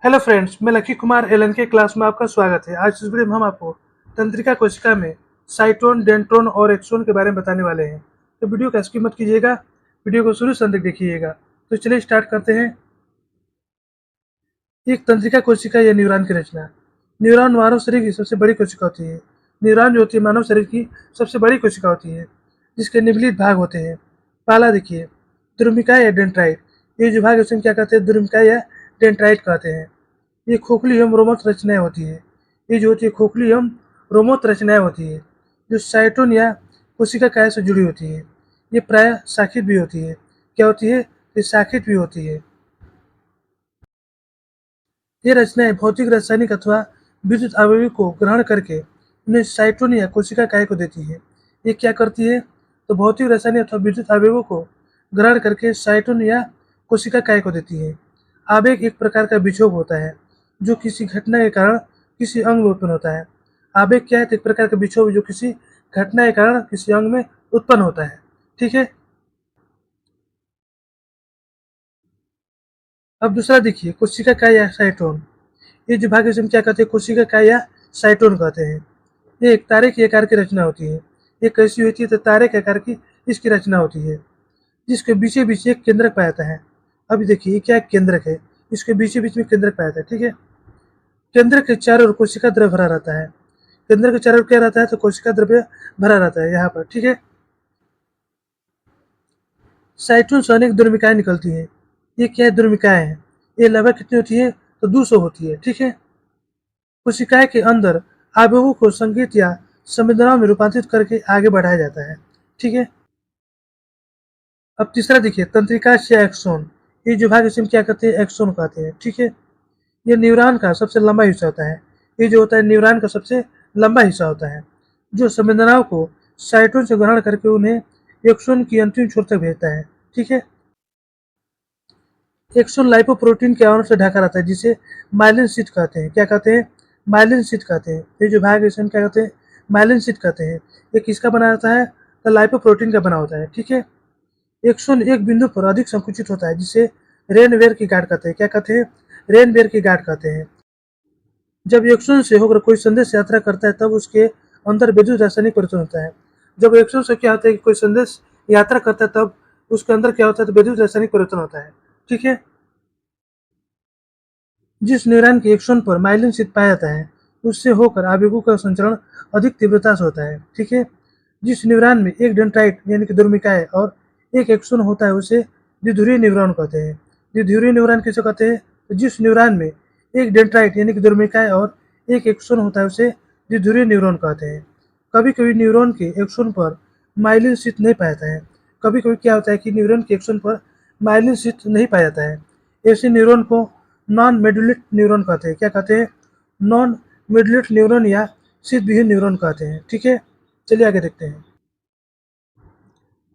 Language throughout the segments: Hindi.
हेलो फ्रेंड्स, मैं लकी कुमार एलन के क्लास में आपका स्वागत है। आज इस वीडियो में हम आपको तंत्रिका कोशिका में साइटोन, डेंड्रोन और एक्सोन के बारे में बताने वाले हैं। तो वीडियो को स्किप मत कीजिएगा, वीडियो को शुरू से अंत तक देखिएगा। तो चलिए स्टार्ट करते हैं। एक तंत्रिका कोशिका या न्यूरॉन की रचना। न्यूरॉन मानव शरीर की सबसे बड़ी कोशिका होती है। न्यूरॉन जो होती है मानव शरीर की सबसे बड़ी कोशिका होती है, जिसके निम्नलिखित भाग होते हैं। पहला देखिए, द्रुमिकाय या डेंड्राइट। ये जो भाग है उसमें क्या कहते हैं, द्रुमिकाय या डेंड्राइट कहते हैं। ये खोखली एवं रोमक रचनाएं होती है। ये जो होती है खोखली एवं रोमक रचनाएं होती है, जो साइटोन या कोशिका काय से जुड़ी होती है। ये प्राय शाखित भी होती है। क्या होती है? ये शाखित भी होती है। ये रचनाएं भौतिक, रासायनिक अथवा विद्युत आवयव को ग्रहण करके उन्हें साइटोन या कोशिका काय को देती है। ये क्या करती है? तो भौतिक, रासायनिक अथवा विद्युत अवयवों को ग्रहण करके साइटोन या कोशिका काय को देती है। आवेग एक प्रकार का विक्षोभ होता है जो किसी घटना के कारण किसी अंग में उत्पन्न होता है। आवेग क्या है? तो एक प्रकार का विक्षोभ जो किसी घटना के कारण किसी अंग में उत्पन्न होता है। ठीक है। अब दूसरा देखिए, कोशिका काय या साइटोन। ये जो भाग है इसे हम क्या कहते हैं? कोशिका काय या साइटोन कहते हैं। ये एक तारे के आकार की रचना होती है। ये कैसी होती है? तो तारे के आकार की इसकी रचना होती है, जिसके बीचे बीच एक केंद्रक पाया जाता है। अभी देखिए, ये क्या एक केंद्रक है, इसके बीचे बीच में केंद्रक पाया जाता है। ठीक है। केंद्र के चारों ओर कोशिका द्रव्य भरा रहता है। केंद्र के चारों ओर क्या रहता है? तो कोशिका द्रव्य भरा रहता है यहाँ पर। ठीक है। साइटोन से अनेक द्रव्यिकाएं निकलती है। ये क्या है? द्रव्यिकाएं हैं। ये लगभग कितनी होती है? तो 200 होती है। ठीक है। कोशिकाएं के अंदर आवेगों को संकेत या संवेदनाओं में रूपांतरित करके आगे बढ़ाया जाता है। ठीक है। अब तीसरा देखिए, तंत्रिका या एक्सोन। ये जो भाग इसे हम क्या कहते हैं? एक्सोन कहते हैं। ठीक है। ये न्यूरॉन का सबसे लंबा हिस्सा होता है। ये जो होता है न्यूरॉन का सबसे लंबा हिस्सा होता है, जो संवेदनाओं को साइटोन से ग्रहण करके उन्हें एक्सोन की अंतिम छोर तक भेजता है। ठीक है। एक्सोन लाइपोप्रोटीन के आवरण से ढका रहता है, जिसे माइलिन शीथ कहते हैं। क्या कहते हैं? माइलिन शीथ कहते हैं। ये जो भाग है इसे हम क्या कहते हैं? माइलिन शीथ कहते हैं। ये किसका बना रहता है? तो लाइपोप्रोटीन का बना होता है। ठीक है। एक्सोन एक बिंदु पर अधिक संकुचित होता है, जिसे रेनवेयर की गांठ कहते हैं। क्या कहते हैं? रेनवेयर की गांठ कहते हैं। जब एक्सोन से होकर कोई संदेश यात्रा करता है तब उसके अंदर विद्युत रासायनिक परिवर्तन होता है। जब एक्सोन से क्या होता है कि कोई संदेश यात्रा करता है तब उसके अंदर क्या होता है? तो विद्युत रासायनिक परिवर्तन होता है। ठीक है। जिस न्यूरॉन के एक्सोन पर माइलिन शीथ पाया जाता है, उससे होकर आवेगों का संचरण अधिक तीव्रता से होता है। ठीक है। जिस न्यूरॉन में एक डेंड्राइट यानी कि द्रव्यिकाएं और एक एक्सोन होता है उसे द्विध्रुवीय न्यूरॉन कहते हैं। द्विध्रुवीय न्यूरॉन किसे कहते हैं? तो जिस न्यूरॉन में एक डेंड्राइट यानी कि द्रव्यिकाएं और एक एक्सोन होता है उसे द्विध्रुवीय न्यूरॉन कहते हैं। कभी कभी न्यूरॉन के एक्सोन पर माइलिन शीथ नहीं पाया जाता है। कभी कभी क्या होता है कि न्यूरॉन के एक्सोन पर माइलिन शीथ नहीं पाया जाता है। ऐसे न्यूरॉन को नॉन मेडुलेट न्यूरॉन कहते हैं। क्या कहते हैं? नॉन मेडुलेट न्यूरॉन या शीथ विहीन न्यूरॉन कहते हैं। ठीक है। चलिए आगे देखते हैं।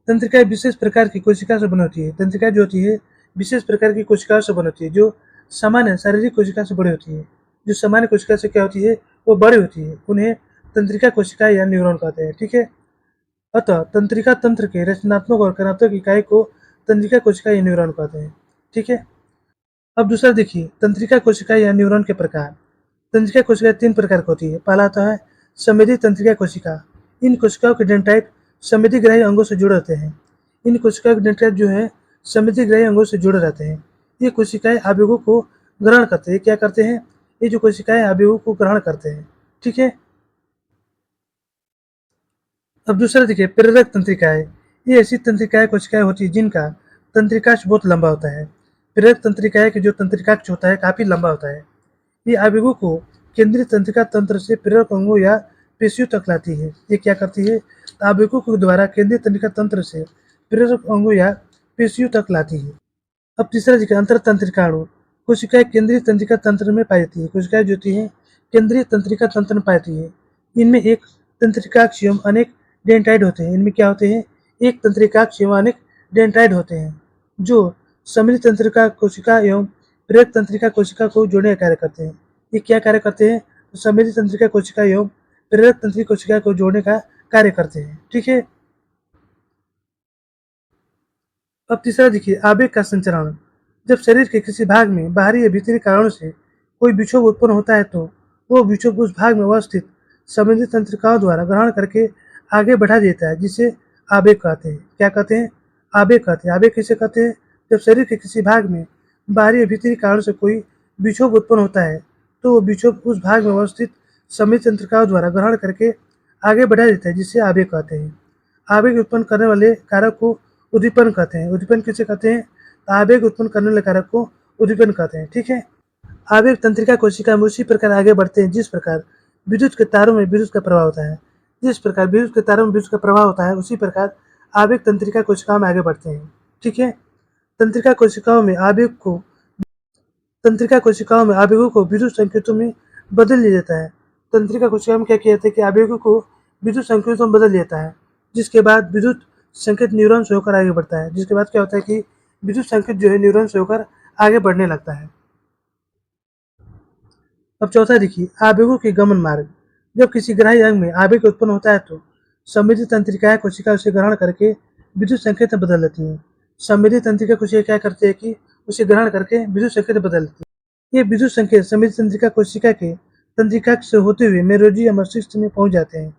तंत्रिकाएं विशेष प्रकार की कोशिका से बनी होती है। तंत्रिकाएं जो होती है विशेष प्रकार की कोशिकाओं से बनी होती है, जो सामान्य शारीरिक कोशिका से बड़ी होती है। जो सामान्य कोशिका से क्या होती है? वो बड़ी होती है। उन्हें तंत्रिका कोशिका या न्यूरॉन कहते हैं। ठीक है। अतः तंत्रिका तंत्र के रचनात्मक और कार्यात्मक इकाई को तंत्रिका कोशिका या न्यूरॉन कहते हैं। ठीक है। अब दूसरा देखिए, तंत्रिका कोशिका या न्यूरॉन के प्रकार। तंत्रिका कोशिका 3 प्रकार की होती है। पहला आता है संवेदी तंत्रिका कोशिका। इन कोशिकाओं के डेंड्राइट संवेदीग्राही अंगों से जुड़े रहते हैं। इन कोशिकाओं के डेंड्राइट जो है संवेदीग्राही अंगों से जुड़े रहते हैं। ये कोशिकाएं आवेगों को ग्रहण करते हैं। क्या करते हैं? ये जो कोशिकाएं आवेगों को ग्रहण करते हैं। ठीक है। अब दूसरा देखिए, प्रेरक तंत्रिकाएं। ये ऐसी तंत्रिकाएं कोशिकाएं होती है जिनका तंत्रिकाक्ष बहुत लंबा होता है। प्रेरक तंत्रिकाएं के जो तंत्रिकाक्ष होता है काफी लंबा होता है। ये आवेगों को केंद्रीय तंत्रिका तंत्र से प्रेरक अंगों या पेशियों तक लाती है। ये क्या करती है? आवेगों के द्वारा केंद्रीय तंत्रिका तंत्र से प्रेरक अंगों या पेशियों तक लाती है। अब तीसरा देखिए, अंतर तंत्रिका अणु। कोशिकाएं केंद्रीय तंत्रिका तंत्र में पाई जाती है। कोशिकाएं जो होती है केंद्रीय तंत्रिका तंत्र में पाई जाती है। इनमें एक तंत्रिकाक्ष एवं अनेक डेंटाइड होते हैं। इनमें क्या होते हैं? एक तंत्रिकाक्ष एवं अनेक डेंटाइड होते हैं, जो सम्मिलित तंत्रिका कोशिका एवं प्रेरक तंत्रिका कोशिका को जोड़ने का कार्य करते हैं। ये क्या कार्य करते हैं? तो सम्मिलित तंत्रिका कोशिका एवं प्रेरक तंत्रिका कोशिका को जोड़ने का कार्य करते हैं। ठीक है। अब तीसरा देखिए, आवेग का संचरण। जब शरीर के किसी भाग में बाहरी या भीतरी कारणों से कोई विक्षोभ उत्पन्न होता है तो वो विक्षोभ उस भाग में अवस्थित संबंधित तंत्रिकाओं द्वारा ग्रहण करके आगे बढ़ा देता है, जिसे आवेग कहते हैं। क्या कहते हैं? आवेग कहते हैं। आवेग किसे कहते हैं? जब शरीर के किसी भाग में बाहरी या भीतरी कारणों से कोई विक्षोभ उत्पन्न होता है तो वो विक्षोभ उस भाग में अवस्थित संबंधित तंत्रिकाओं द्वारा ग्रहण करके आगे बढ़ा देता है, जिसे आवेग कहते हैं। आवेग उत्पन्न करने वाले कारक को उद्दीपन कहते हैं। उद्दीपन किसे कहते हैं? आवेग उत्पन्न करने वाले कारक को उद्दीपन कहते हैं। ठीक है। आवेग तंत्रिका कोशिका में उसी प्रकार आगे बढ़ते हैं जिस प्रकार विद्युत के तारों में विद्युत का प्रवाह होता है। जिस प्रकार विद्युत के तारों में विद्युत का प्रवाह होता है, उसी प्रकार आवेग तंत्रिका कोशिकाओं में आगे बढ़ते हैं। ठीक है। तंत्रिका कोशिकाओं में आवेगों को विद्युत संकेतों में बदल दिया जाता है। तंत्रिका कोशिकाओं में क्या किया जाता है कि आवेगों को विद्युत संकेतों में बदल दिया जाता है, जिसके बाद विद्युत संकेत न्यूरॉन से होकर आगे बढ़ता है। जिसके बाद क्या होता है कि विद्युत संकेत जो है न्यूरॉन से होकर आगे बढ़ने लगता है। अब चौथा देखिए, आवेगों के गमन मार्ग। जब किसी ग्राही अंग में आवेग उत्पन्न होता है तो संवेदी तंत्रिकाएं कोशिका उसे ग्रहण करके विद्युत संकेत में बदल देती हैं। संवेदी तंत्रिका कोशिका क्या करती है कि उसे ग्रहण करके विद्युत संकेत में बदल देती है। ये विद्युत संकेत संवेदी तंत्रिका कोशिका के तंत्रिकाक्ष से होते हुए मेरुरज्जु या मस्तिष्क में पहुंच जाते हैं।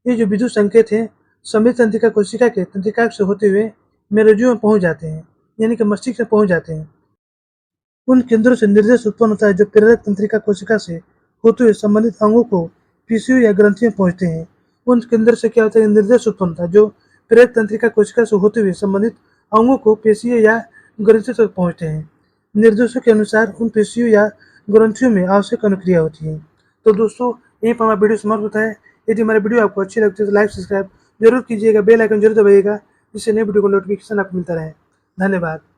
ये जो विद्युत संकेत है संवेदी तंत्रिका कोशिका के तंत्रिकाक्ष से होते हुए मेरुरज्जु में पहुंच जाते हैं, यानी कि मस्तिष्क में पहुंच जाते हैं। उन केंद्रों से निर्देश उत्पन्न होता है जो प्रेरक तंत्रिका कोशिका से होते हुए संबंधित अंगों को टिश्यू या ग्रंथि में पहुंचते हैं। उन केंद्र से क्या होता है? निर्देश उत्पन्न होता है जो प्रेरक तंत्रिका कोशिका से होते हुए संबंधित अंगों को पेशियों या ग्रंथियों तक पहुंचते हैं। निर्देशों के अनुसार उन पेशियों या ग्रंथियों में आवश्यक अनुक्रिया होती है। तो दोस्तों, यहीं पर हमारा वीडियो समाप्त होता है। यदि हमारे वीडियो आपको अच्छी लगती है तो लाइक सब्सक्राइब जरूर कीजिएगा, बेल आइकन जरूर दबाइएगा, जिससे नए वीडियो को नोटिफिकेशन आपको मिलता रहे। धन्यवाद।